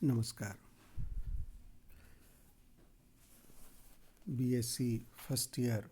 नमस्कार। BSc first year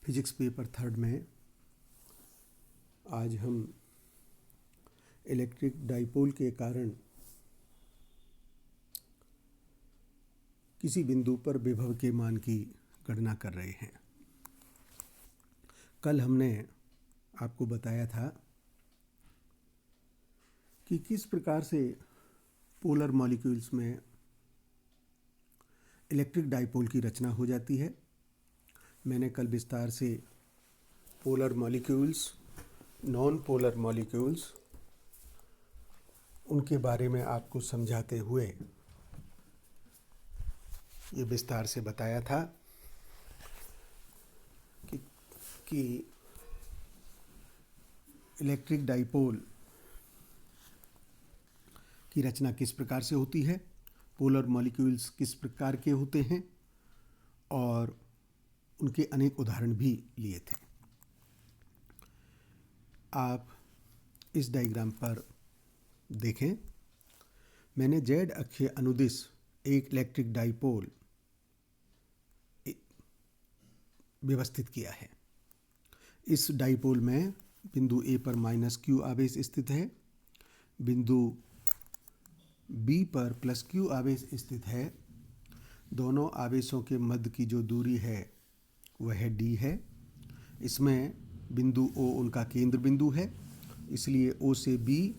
physics paper third में आज हम इलेक्ट्रिक डाइपोल के कारण किसी बिंदु पर विभव के मान की गणना कर रहे हैं। कल हमने आपको बताया था कि किस प्रकार से पोलर मॉलिक्यूल्स में इलेक्ट्रिक डाइपोल की रचना हो जाती है। मैंने कल विस्तार से polar molecules, non polar molecules, उनके बारे में आपको समझाते हुए ये विस्तार से बताया था कि इलेक्ट्रिक डाइपोल की रचना किस प्रकार से होती है, पोलर मॉलिक्यूल्स किस प्रकार के होते हैं और उनके अनेक उदाहरण भी लिए थे। आप इस डायग्राम पर देखें, मैंने जेड अक्षीय अनुदिश एक इलेक्ट्रिक डाइपोल व्यवस्थित किया है। इस डाइपोल में बिंदु ए पर -q आवेश स्थित है, बिंदु बी पर +q आवेश स्थित है। दोनों आवेशों के मध्य की जो दूरी है वह d है। इसमें बिंदु O उनका केंद्र बिंदु है, इसलिए O से B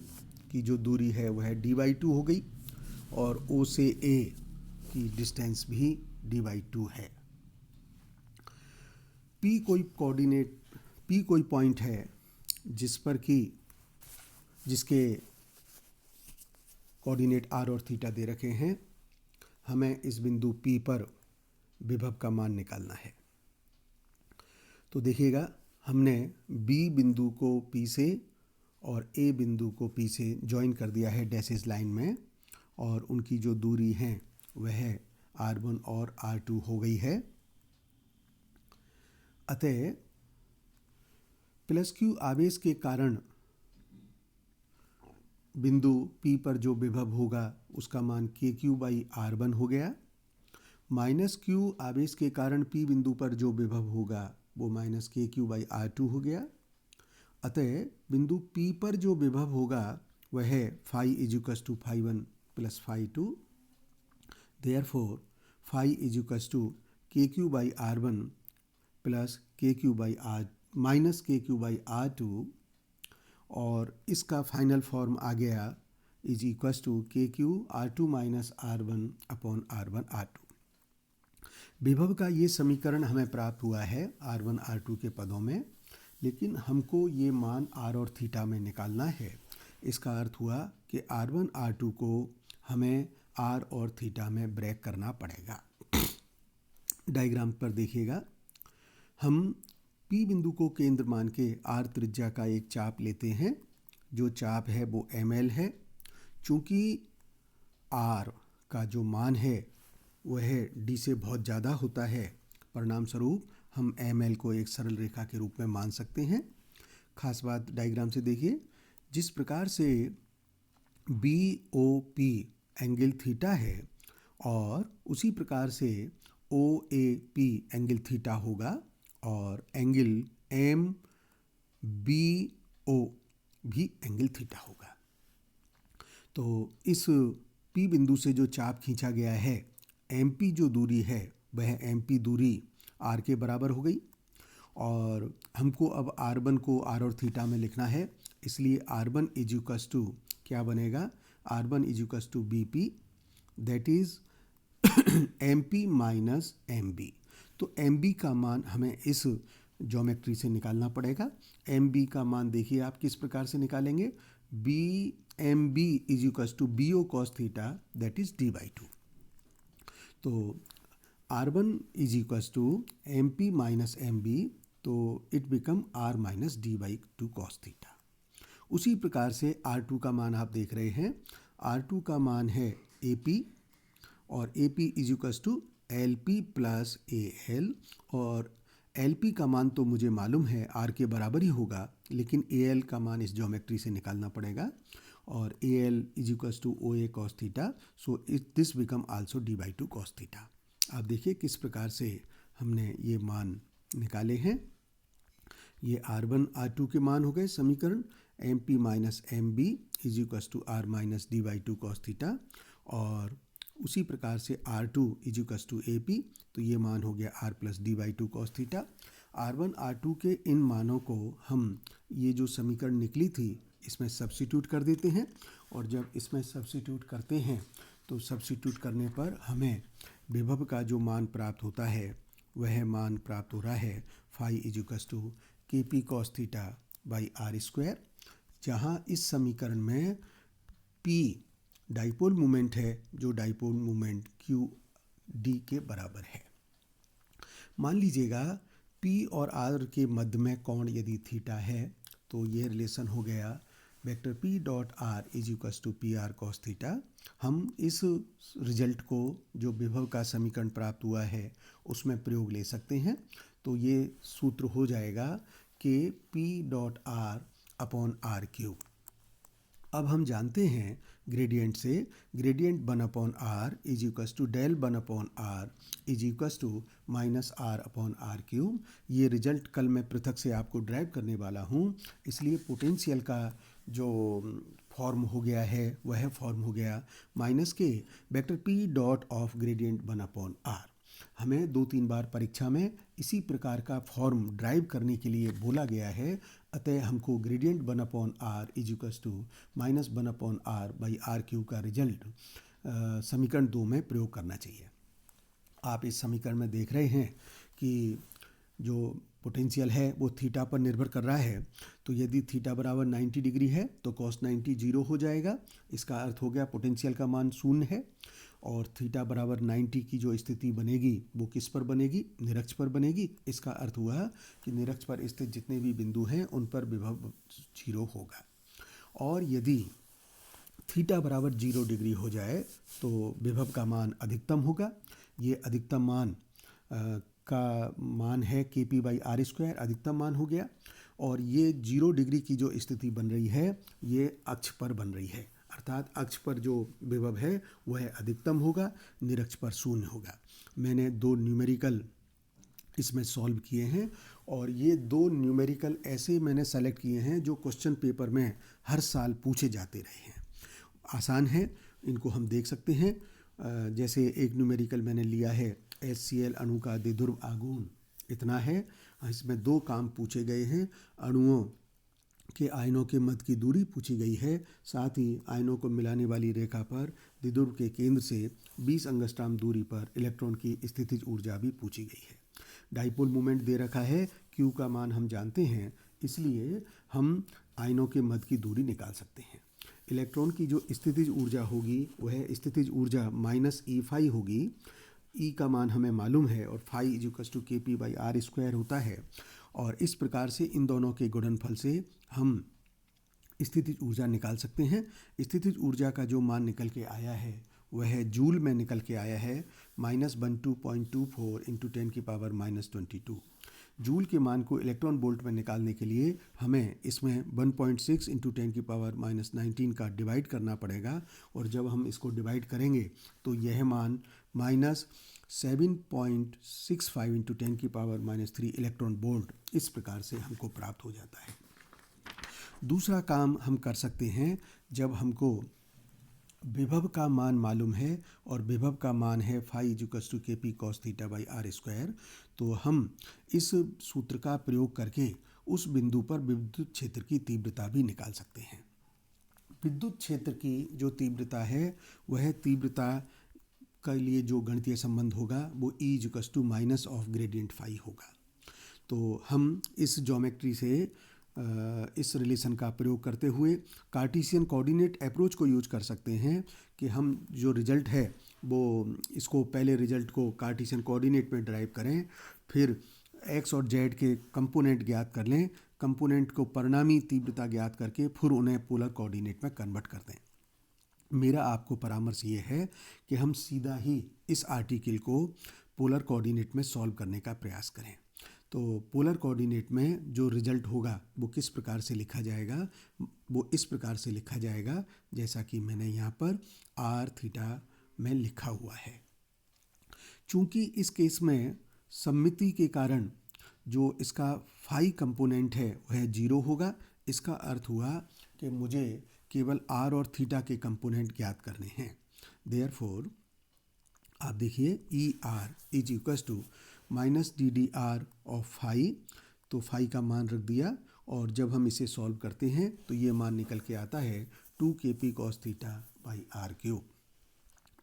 की जो दूरी है वह d/2 हो गई और O से A की डिस्टेंस भी d/2 है। P कोई पॉइंट है जिसके कोऑर्डिनेट r और थीटा दे रखे हैं। हमें इस बिंदु P पर विभव का मान निकालना है। तो देखिएगा, हमने B बिंदु को P से और A बिंदु को P से ज्वाइन कर दिया है डैशेज लाइन में, और उनकी जो दूरी है वह r1 और r2 हो गई है। अतः +q आवेश के कारण बिंदु P पर जो विभव होगा उसका मान kq/r1 हो गया। -q आवेश के कारण P बिंदु पर जो विभव होगा वो -kq/r2 हो गया। अतः बिंदु P पर जो विभव होगा वह phi = phi1 + phi2। Therefore phi = kq/r1 + kq/r2, और इसका फाइनल फॉर्म आ गया kq r2 - r1/r1r2। विभव का ये समीकरण हमें प्राप्त हुआ है r1 r2 के पदों में, लेकिन हमको ये मान r और थीटा में निकालना है। इसका अर्थ हुआ कि r1 r2 को हमें r और थीटा में ब्रेक करना पड़ेगा। डायग्राम पर देखिएगा, हम P बिंदु को केंद्र मान के r त्रिज्या का एक चाप लेते हैं। जो चाप है वो ml है। चूँकि r का जो मान है वह d से बहुत ज़्यादा होता है, परिणाम स्वरूप हम ml को एक सरल रेखा के रूप में मान सकते हैं। खास बात डायग्राम से देखिए, जिस प्रकार से BOP एंगल थीटा है और उसी प्रकार से OAP एंगल थीटा होगा, और एंगल MBO भी एंगल थीटा होगा। तो इस P बिंदु से जो चाप खींचा गया है, MP जो दूरी है वह MP दूरी R के बराबर हो गई, और हमको अब R1 को R और थीटा में लिखना है। इसलिए R1 = क्या बनेगा, R1 = BP, that is MP - MB। तो MB का मान हमें इस ज्योमेट्री से निकालना पड़ेगा। MB का मान देखिए आप किस प्रकार से निकालेंगे, MB = BO cos theta, that is d/2। तो R1 = MP - MB, तो it become R - d/2 cos theta. उसी प्रकार से R2 का मान आप देख रहे हैं। R2 का मान है AP, और AP = LP + AL, और एल पी का मान तो मुझे मालूम है आर के बराबर ही होगा, लेकिन ए एल का मान इस ज्योमेट्री से निकालना पड़ेगा और A L is equals to O A cos theta, so this become also D by two cos theta. आप देखिए किस प्रकार से हमने ये मान निकाले हैं। ये R1 R2 के मान हो गए समीकरण, M P minus M B is equals to R minus D by two cos theta, और उसी प्रकार से R2 is equals to A P, तो ये मान हो गया R plus D by two cos theta. R1 R2 के इन मानों को हम ये जो समीकरण निकली थी इसमें सब्स्टिट्यूट कर देते हैं, और जब इसमें सब्स्टिट्यूट करते हैं तो सब्स्टिट्यूट करने पर हमें विभव का जो मान प्राप्त होता है वह मान प्राप्त हो रहा है phi is equals to K P cos theta by R square, जहाँ इस समीकरण में पी डाइपोल मोमेंट है, जो डाइपोल मोमेंट क्यू डी के बराबर है। मान लीजिएगा पी और आर के मध्य में कोण यदि थीटा है, तो ये रिलेशन हो गया vector P dot R is equals to P R cos theta. हम इस रिजल्ट को जो विभव का समीकरण प्राप्त हुआ है उसमें प्रयोग ले सकते हैं, तो ये सूत्र हो जाएगा कि P dot R upon R cube. अब हम जानते हैं ग्रेडियंट से, gradient 1 upon R is equals to del 1 upon R is equals to minus R upon R cube. ये रिजल्ट कल मैं पृथक से आपको ड्राइव करने वाला हूँ, इसलिए पोटेंशियल का जो फॉर्म हो गया है वह फॉर्म हो गया माइनस के vector P dot of gradient 1 upon R. हमें 2-3 बार परीक्षा में इसी प्रकार का फॉर्म ड्राइव करने के लिए बोला गया है, अतः हमको gradient 1 upon R is equals to minus 1 upon R by R cube का रिजल्ट समीकरण 2 में प्रयोग करना चाहिए। आप इस समीकरण में देख रहे हैं कि जो पोटेंशियल है वो थीटा पर निर्भर कर रहा है, तो यदि थीटा बराबर 90 डिग्री है तो कॉस 90 जीरो हो जाएगा। इसका अर्थ हो गया पोटेंशियल का मान शून्य है, और थीटा बराबर 90 की जो स्थिति बनेगी वो किस पर बनेगी, निरक्ष पर बनेगी। इसका अर्थ हुआ कि निरक्ष पर स्थित जितने भी बिंदु हैं उन पर विभव जीरो होगा। और यदि थीटा बराबर 0 डिग्री हो जाए तो विभव का मान अधिकतम होगा। ये अधिकतम मान का मान है के पी बाई आर स्क्वायर, अधिकतम मान हो गया। और ये 0 डिग्री की जो स्थिति बन रही है ये अक्ष पर बन रही है, अर्थात अक्ष पर जो विभव है वह अधिकतम होगा, निरक्ष पर शून्य होगा। मैंने 2 न्यूमेरिकल इसमें सॉल्व किए हैं, और ये 2 न्यूमेरिकल ऐसे मैंने सेलेक्ट किए हैं जो क्वेश्चन पेपर में हर साल पूछे जाते रहे हैं। आसान है, इनको हम देख सकते हैं। जैसे एक न्यूमेरिकल मैंने लिया है HCl अणु का द्विध्रुव आघूर्ण इतना है। इसमें 2 काम पूछे गए हैं, अणुओं के आयनों के मध्य की दूरी पूछी गई है, साथ ही आयनों को मिलाने वाली रेखा पर द्विध्रुव के केंद्र से 20 एंगस्ट्रॉम दूरी पर इलेक्ट्रॉन की स्थितिज ऊर्जा भी पूछी गई है। डाइपोल मोमेंट दे रखा है, Q का मान हम जानते हैं, इसलिए हम आयनों के मध्य की दूरी निकाल सकते हैं। इलेक्ट्रॉन की जो स्थितिज ऊर्जा होगी वह स्थितिज ऊर्जा माइनस ई फाई होगी। ई का मान हमें मालूम है और phi is equals to K P by R square होता है, और इस प्रकार से इन दोनों के गुणनफल से हम स्थितिज ऊर्जा निकाल सकते हैं। स्थितिज ऊर्जा का जो मान निकल के आया है वह जूल में निकल के आया है -12.24 इंटू 10 की पावर -22। जूल के मान को इलेक्ट्रॉन वोल्ट में निकालने के लिए हमें इसमें 1.6 इंटू 10 की पावर -19 का डिवाइड करना पड़ेगा, और जब हम इसको डिवाइड करेंगे तो यह मान -7.65 इंटू 10 की पावर -3 इलेक्ट्रॉन वोल्ट इस प्रकार से हमको प्राप्त हो जाता है। दूसरा काम हम कर सकते हैं, जब हमको विभव का मान मालूम है और विभव का मान है phi equals to K P cos theta by R square, तो हम इस सूत्र का प्रयोग करके उस बिंदु पर विद्युत क्षेत्र की तीव्रता भी निकाल सकते हैं। विद्युत क्षेत्र की जो तीव्रता है वह तीव्रता के लिए जो गणितीय संबंध होगा वो E equals to minus of gradient phi होगा। तो हम इस ज्योमेट्री से इस रिलेशन का प्रयोग करते हुए कार्टेशियन कोऑर्डिनेट अप्रोच को यूज कर सकते हैं कि हम जो रिजल्ट है वो इसको पहले रिजल्ट को कार्टेशियन कोऑर्डिनेट में ड्राइव करें, फिर एक्स और जेड के कंपोनेंट ज्ञात कर लें, कंपोनेंट को परिणामी तीव्रता ज्ञात करके फिर उन्हें पोलर कोऑर्डिनेट में कन्वर्ट कर दें। मेरा आपको परामर्श ये है कि हम सीधा ही इस आर्टिकल को पोलर कोऑर्डिनेट में सॉल्व करने का प्रयास करें। तो पोलर कोऑर्डिनेट में जो रिजल्ट होगा वो किस प्रकार से लिखा जाएगा, वो इस प्रकार से लिखा जाएगा जैसा कि मैंने यहाँ पर आर थीटा में लिखा हुआ है। चूँकि इस केस में सममिति के कारण जो इसका फाई कंपोनेंट है वह 0 होगा, इसका अर्थ हुआ कि मुझे केवल आर और थीटा के कंपोनेंट ज्ञात करने हैं। देयरफॉर आप देखिए E R is equal to minus D D R of phi, तो फाई का मान रख दिया और जब हम इसे सॉल्व करते हैं तो ये मान निकल के आता है 2 KP cos theta by R cube.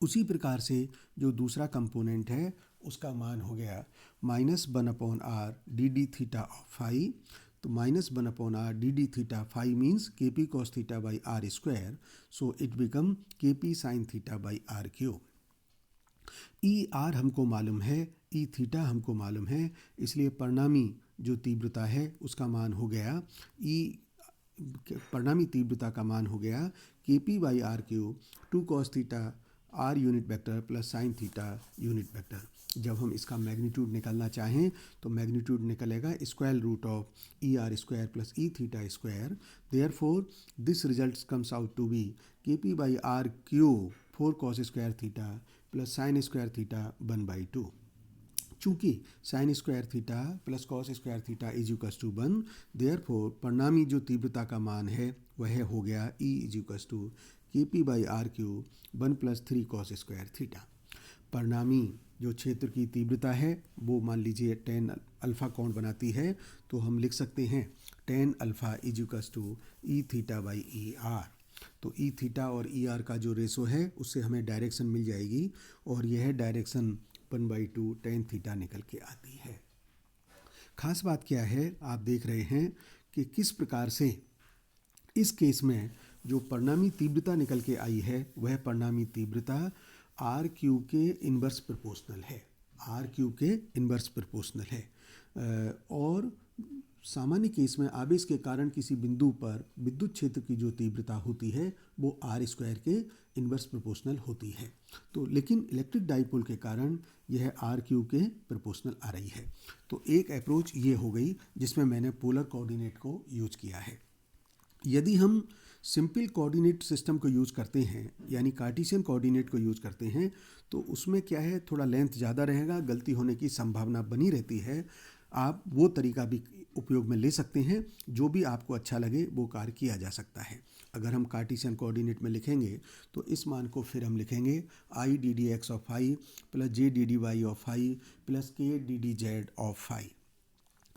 उसी प्रकार से जो दूसरा कंपोनेंट है उसका मान हो गया -1/r D D theta of phi, तो -1/r D D theta phi means KP cos theta by R square, so it become KP sin theta by R cube. E R हमको मालूम है, ई थीटा हमको मालूम है, इसलिए परिणामी जो तीव्रता है उसका मान हो गया परिणामी तीव्रता का मान हो गया KP by R cube 2 cos theta R unit vector plus sine theta unit vector. जब हम इसका मैग्नीट्यूड निकालना चाहें तो मैग्नीट्यूड निकलेगा square root of E R square plus E theta square. Therefore this result comes out to be KP by R cube 4 cos square theta plus sine square theta 1/2। चूँकि sine square theta plus cos square theta is equals to 1, therefore परिणामी जो तीव्रता का मान है वह हो गया E is equals to KP by R cube 1 + 3 cos square theta. परिणामी जो क्षेत्र की तीव्रता है वो मान लीजिए tan अल्फ़ा कोण बनाती है, तो हम लिख सकते हैं tan alpha is equals to E theta by E R. तो ई थीटा और ई आर का जो रेशो है उससे हमें डायरेक्शन मिल जाएगी और यह डायरेक्शन 1/2 tan थीटा निकल के आती है। खास बात क्या है, आप देख रहे हैं कि किस प्रकार से इस केस में जो परिणामी तीव्रता निकल के आई है वह परिणामी तीव्रता आर क्यूब के इन्वर्स प्रोपोर्शनल है, आर क्यूब के इन्वर्स प्रोपोर्शनल है। और सामान्य केस में आवेश के कारण किसी बिंदु पर विद्युत क्षेत्र की जो तीव्रता होती है वो आर स्क्वायर के इन्वर्स प्रोपोर्शनल होती है, तो लेकिन इलेक्ट्रिक डाइपोल के कारण यह आर क्यूब के प्रोपोर्शनल आ रही है। तो एक अप्रोच ये हो गई जिसमें मैंने पोलर कोऑर्डिनेट को यूज किया है। यदि हम सिंपल कोऑर्डिनेट सिस्टम को यूज़ करते हैं यानी कार्टेशियन कोऑर्डिनेट को यूज़ करते हैं तो उसमें क्या है, थोड़ा लेंथ ज़्यादा रहेगा, गलती होने की संभावना बनी रहती है। आप वो तरीका भी उपयोग में ले सकते हैं, जो भी आपको अच्छा लगे वो कार्य किया जा सकता है। अगर हम कार्टेशियन कोऑर्डिनेट में लिखेंगे तो इस मान को फिर हम लिखेंगे i d d x of phi plus j d d y of phi plus k d d z of phi.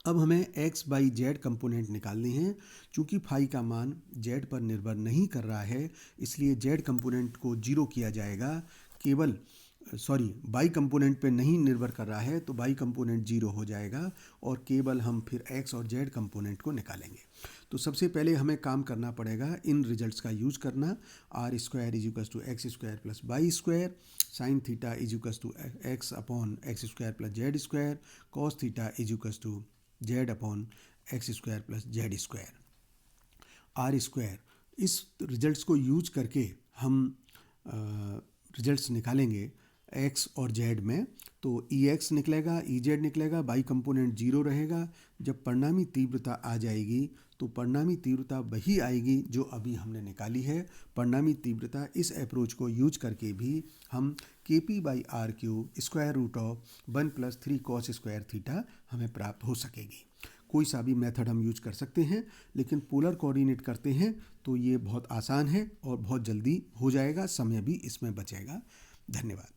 अब हमें x बाई जेड कंपोनेंट निकालने हैं। चूँकि फाई का मान जेड पर निर्भर नहीं कर रहा है इसलिए जेड कंपोनेंट को 0 किया जाएगा, केवल बाई कंपोनेंट पे नहीं निर्भर कर रहा है तो बाई कंपोनेंट 0 हो जाएगा और केवल हम फिर x और z कंपोनेंट को निकालेंगे। तो सबसे पहले हमें काम करना पड़ेगा इन रिजल्ट्स का यूज़ करना। R square is equals to X square plus Y square, sine theta is equals to X upon X square plus Z square, cos theta is equals to Z upon X square plus Z square, R square. इस results को use करके हम results निकालेंगे x और z में, तो ex निकलेगा, ez निकलेगा, बाई कंपोनेंट 0 रहेगा। जब परिणामी तीव्रता आ जाएगी तो परिणामी तीव्रता वही आएगी जो अभी हमने निकाली है। परिणामी तीव्रता इस अप्रोच को यूज करके भी हम KP by R cube square root of 1 + 3 cos square theta हमें प्राप्त हो सकेगी। कोई सा भी मेथड हम यूज कर सकते हैं, लेकिन पोलर कोऑर्डिनेट करते हैं तो ये बहुत आसान है और बहुत जल्दी हो जाएगा, समय भी इसमें बचेगा। धन्यवाद।